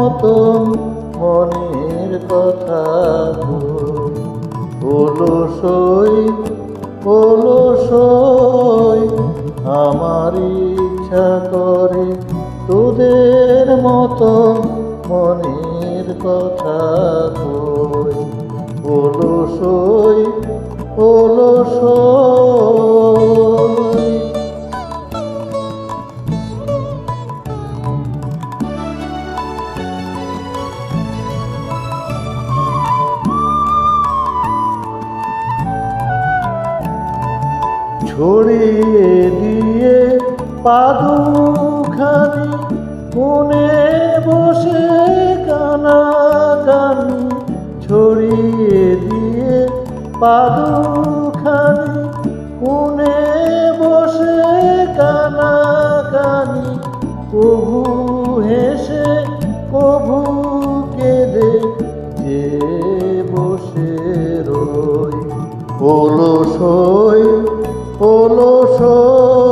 মতন মনের কথা অলসই অলসই আমার ইচ্ছা করে তোদের মতন মনের কথা কই অলসই অলসই। ছড়িয়ে দিয়ে পাদুখানি কোণে বসে কানাকানি ছড়িয়ে দিয়ে পাদুখানি কোণে বসে কানাকানি কভু হেসে কভু কেঁদে যে বসে রই অলসই অলসই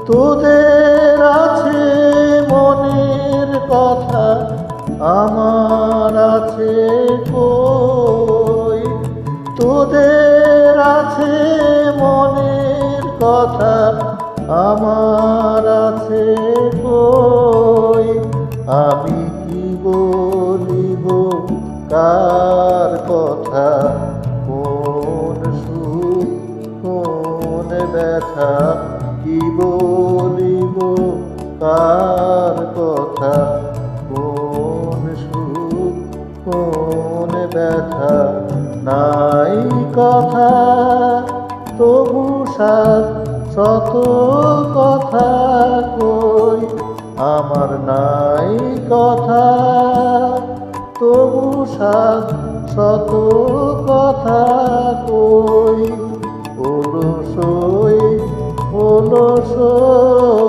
তোদের আছে মনের কথা আমার আছে কই তোদের আছে মনের কথা আমার আছে কই আমি কি বলিব কার কথা কোন সুখ কোন ব্যথা কি বলিব কার কথা কোন সুখ কোন ব্যথা নাই কথা তবু শত কথা কই আমার নাই কথা তবু শত কথা কই অলসই অলসই।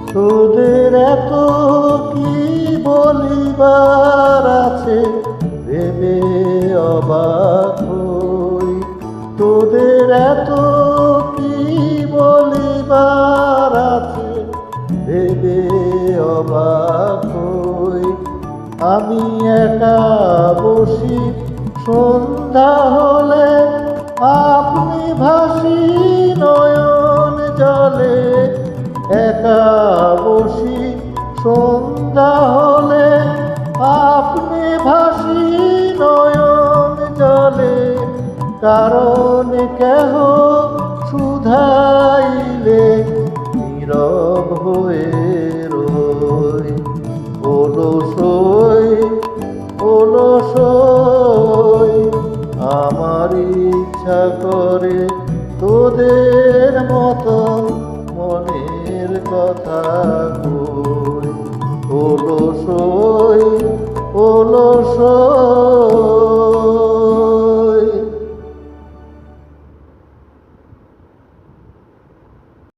তোদের এত কি বলিবার আছে ভেবে অবাক হই তোদের এত কি বলিবার আছে ভেবে অবাক হই আমি একা বসি সন্ধ্যা হলে আপনি ভাসি নয়ন জলে একা বসি সন্ধ্যা হলে আপনি ভাসি নয়ন জলে কারণ কেহ